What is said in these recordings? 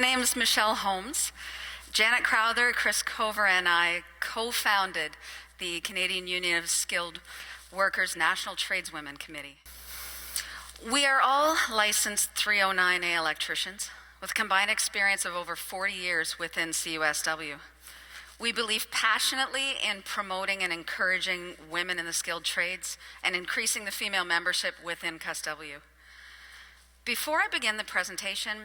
name is Michelle Holmes. Janet Crowther, Chris Cover, and I co-founded the Canadian Union of Skilled Workers National Tradeswomen Committee. We are all licensed 309A electricians with a combined experience of over 40 years within CUSW. We believe passionately in promoting and encouraging women in the skilled trades and increasing the female membership within CUSW. Before I begin the presentation,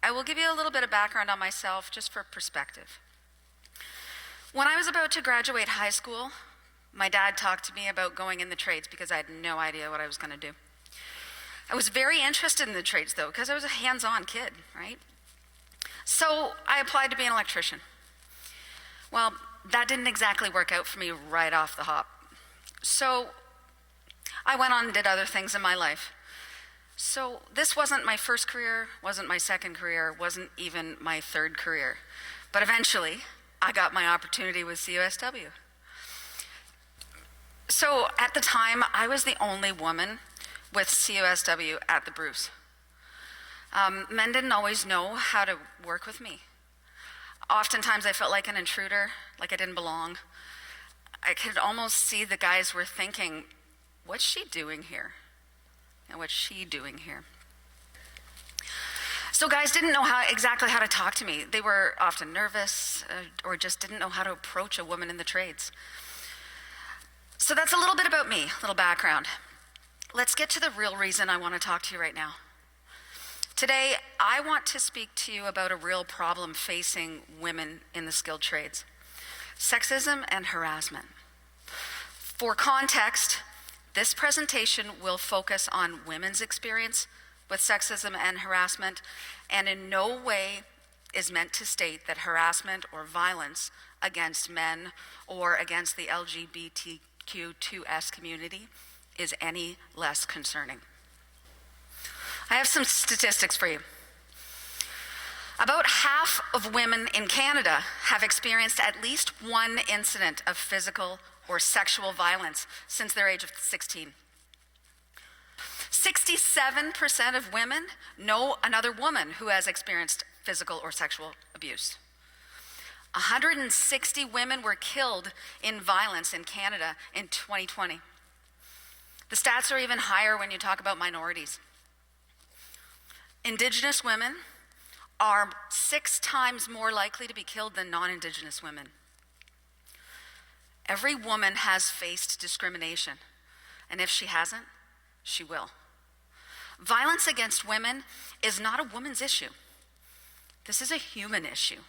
I will give you a little bit of background on myself just for perspective. When I was about to graduate high school, my dad talked to me about going in the trades because I had no idea what I was going to do. I was very interested in the trades though because I was a hands-on kid, right? So I applied to be an electrician. Well, that didn't exactly work out for me right off the hop. So I went on and did other things in my life. So this wasn't my first career, wasn't my second career, wasn't even my third career. But eventually, I got my opportunity with CUSW. So at the time, I was the only woman with CUSW at the Bruce. Men didn't always know how to work with me. Oftentimes I felt like an intruder, like I didn't belong. I could almost see the guys were thinking, what's she doing here? And what's she doing here? So guys didn't know exactly how to talk to me. They were often nervous or just didn't know how to approach a woman in the trades. So that's a little bit about me, a little background. Let's get to the real reason I want to talk to you right now. Today, I want to speak to you about a real problem facing women in the skilled trades: sexism and harassment. For context, this presentation will focus on women's experience with sexism and harassment, and in no way is meant to state that harassment or violence against men or against the LGBTQ2S community is any less concerning. I have some statistics for you. About half of women in Canada have experienced at least one incident of physical or sexual violence since their age of 16. 67% of women know another woman who has experienced physical or sexual abuse. 160 women were killed in violence in Canada in 2020. The stats are even higher when you talk about minorities. Indigenous women are 6 times more likely to be killed than non-Indigenous women. Every woman has faced discrimination, and if she hasn't, she will. Violence against women is not a woman's issue. This is a human issue.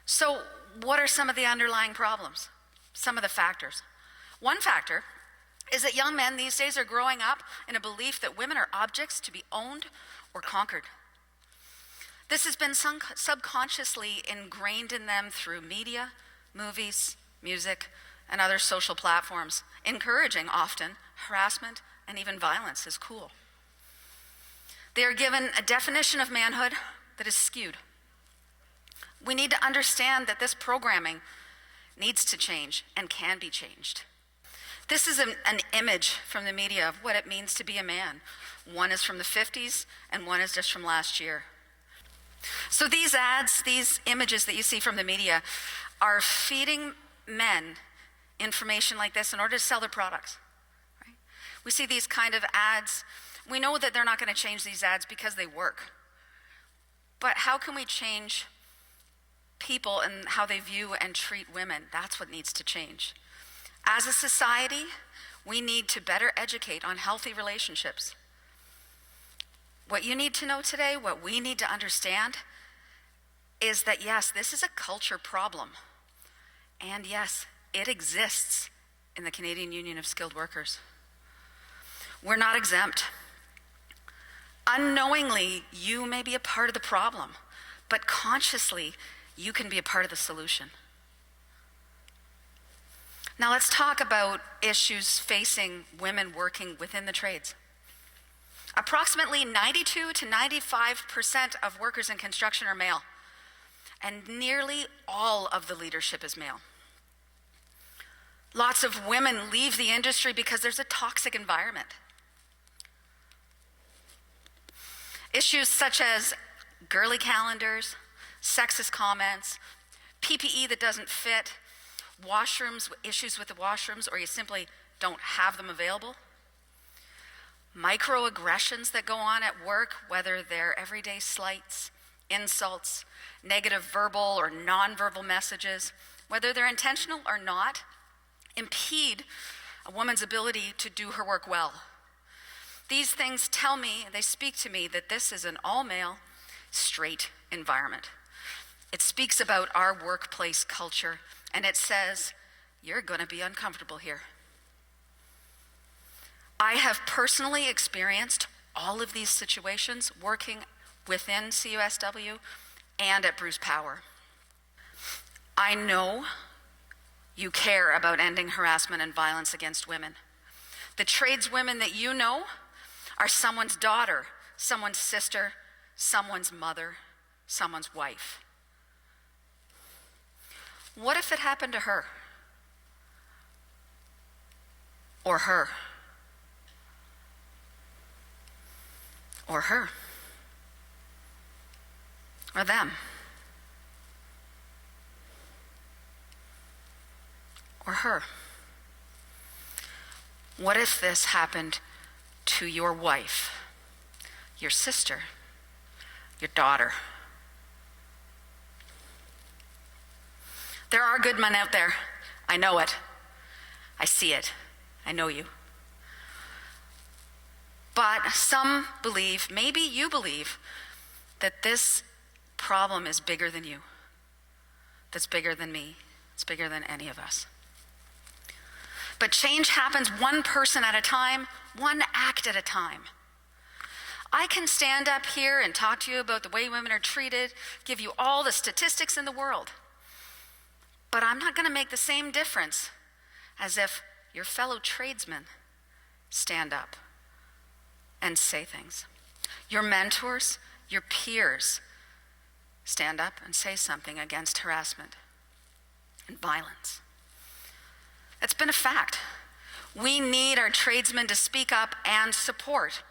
So, what are some of the underlying problems? Some of the factors. One factor is that young men these days are growing up in a belief that women are objects to be owned or conquered. This has been subconsciously ingrained in them through media, movies, music, and other social platforms, encouraging often harassment and even violence as cool. They are given a definition of manhood that is skewed. We need to understand that this programming needs to change and can be changed. This is an image from the media of what it means to be a man. One is from the 50s and one is just from last year. So these ads, these images that you see from the media are feeding men information like this in order to sell their products. Right? We see these kind of ads. We know that they're not going to change these ads because they work. But how can we change people and how they view and treat women? That's what needs to change. As a society, we need to better educate on healthy relationships. What you need to know today, what we need to understand, is that yes, this is a culture problem. And yes, it exists in the Canadian Union of Skilled Workers. We're not exempt. Unknowingly, you may be a part of the problem, but consciously, you can be a part of the solution. Now let's talk about issues facing women working within the trades. Approximately 92 to 95% of workers in construction are male, and nearly all of the leadership is male. Lots of women leave the industry because there's a toxic environment. Issues such as girly calendars, sexist comments, PPE that doesn't fit, washrooms, issues with the washrooms, or you simply don't have them available. Microaggressions that go on at work, whether they're everyday slights, insults, negative verbal or nonverbal messages, whether they're intentional or not, impede a woman's ability to do her work well. These things tell me, they speak to me, that this is an all-male, straight environment. It speaks about our workplace culture, and it says, you're going to be uncomfortable here. I have personally experienced all of these situations working within CUSW and at Bruce Power. I know you care about ending harassment and violence against women. The tradeswomen that you know are someone's daughter, someone's sister, someone's mother, someone's wife. What if it happened to her? Or her? Or her? Or them? Or her? What if this happened to your wife, your sister, your daughter? There are good men out there. I know it. I see it. I know you. But some believe, maybe you believe, that this problem is bigger than you. That's bigger than me. It's bigger than any of us. But change happens one person at a time, one act at a time. I can stand up here and talk to you about the way women are treated, give you all the statistics in the world. But I'm not going to make the same difference as if your fellow tradesmen stand up and say things. Your mentors, your peers stand up and say something against harassment and violence. It's been a fact. We need our tradesmen to speak up and support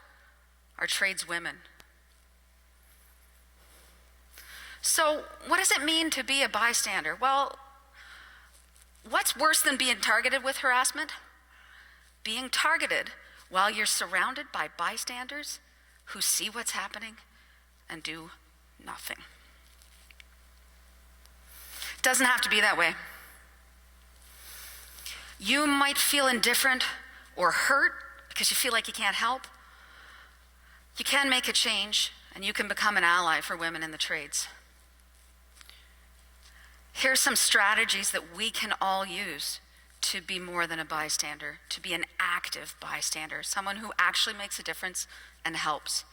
our tradeswomen. So, what does it mean to be a bystander? Well, what's worse than being targeted with harassment? Being targeted while you're surrounded by bystanders who see what's happening and do nothing. It doesn't have to be that way. You might feel indifferent or hurt because you feel like you can't help. You can make a change, and you can become an ally for women in the trades. Here's some strategies that we can all use to be more than a bystander, to be an active bystander, someone who actually makes a difference and helps.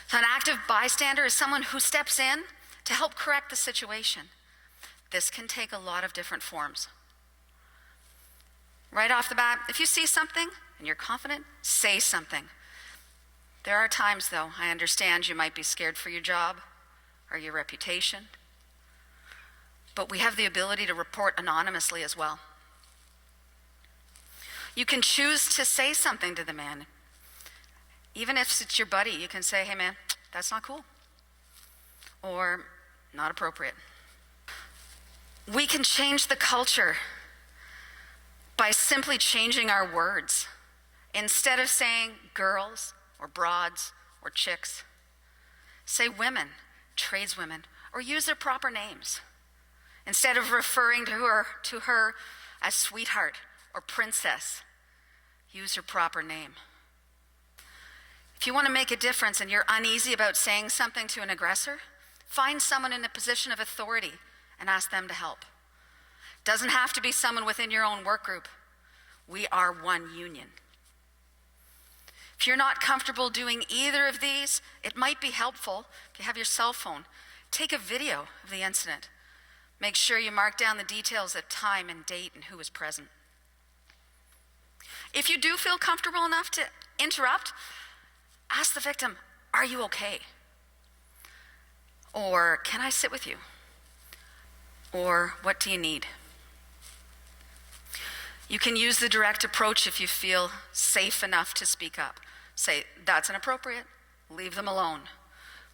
So an active bystander is someone who steps in to help correct the situation. This can take a lot of different forms. Right off the bat, if you see something and you're confident, say something. There are times, though, I understand you might be scared for your job or your reputation, but we have the ability to report anonymously as well. You can choose to say something to the man. Even if it's your buddy, you can say, hey man, that's not cool, or not appropriate. We can change the culture by simply changing our words. Instead of saying girls or broads or chicks, say women, tradeswomen, or use their proper names. Instead of referring to her as sweetheart or princess, use her proper name. If you want to make a difference and you're uneasy about saying something to an aggressor, find someone in a position of authority and ask them to help. Doesn't have to be someone within your own work group. We are one union. If you're not comfortable doing either of these, it might be helpful if you have your cell phone. Take a video of the incident. Make sure you mark down the details of time and date and who was present. If you do feel comfortable enough to interrupt, ask the victim, are you okay? Or can I sit with you? Or what do you need? You can use the direct approach if you feel safe enough to speak up. Say, that's inappropriate, leave them alone.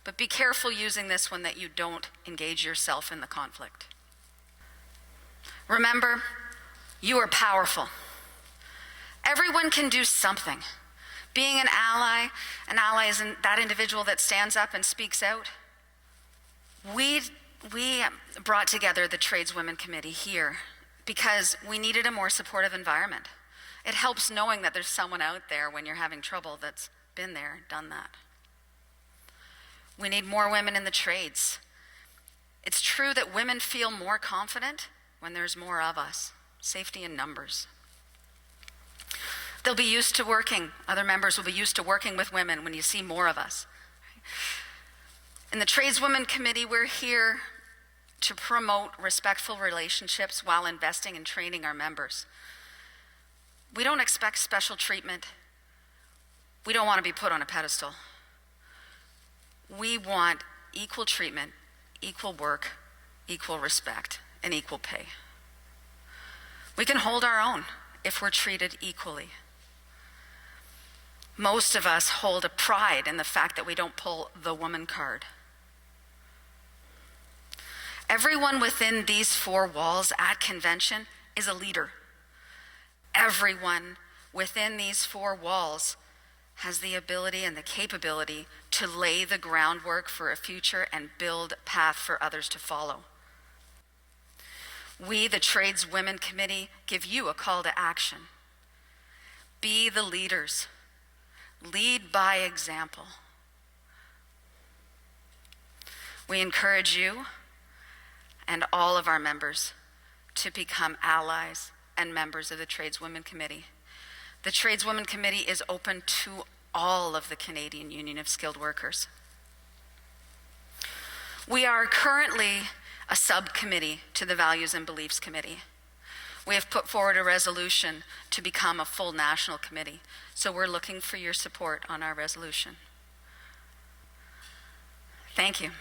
but be careful using this one that you don't engage yourself in the conflict. Remember, you are powerful. Everyone can do something. Being an ally is that individual that stands up and speaks out. We brought together the Tradeswomen Committee here because we needed a more supportive environment. It helps knowing that there's someone out there when you're having trouble that's been there, done that. We need more women in the trades. It's true that women feel more confident when there's more of us. Safety in numbers. They'll be used to working, other members will be used to working with women when you see more of us. In the Tradeswomen Committee, we're here to promote respectful relationships while investing in training our members. We don't expect special treatment. We don't want to be put on a pedestal. We want equal treatment, equal work, equal respect, and equal pay. We can hold our own if we're treated equally. Most of us hold a pride in the fact that we don't pull the woman card. Everyone within these four walls at convention is a leader. Everyone within these four walls has the ability and the capability to lay the groundwork for a future and build a path for others to follow. We, the Tradeswomen Committee, give you a call to action. Be the leaders. Lead by example. We encourage you and all of our members to become allies and members of the Tradeswomen Committee. The Tradeswomen Committee is open to all of the Canadian Union of Skilled Workers. We are currently a subcommittee to the Values and Beliefs Committee. We have put forward a resolution to become a full national committee, so we're looking for your support on our resolution. Thank you.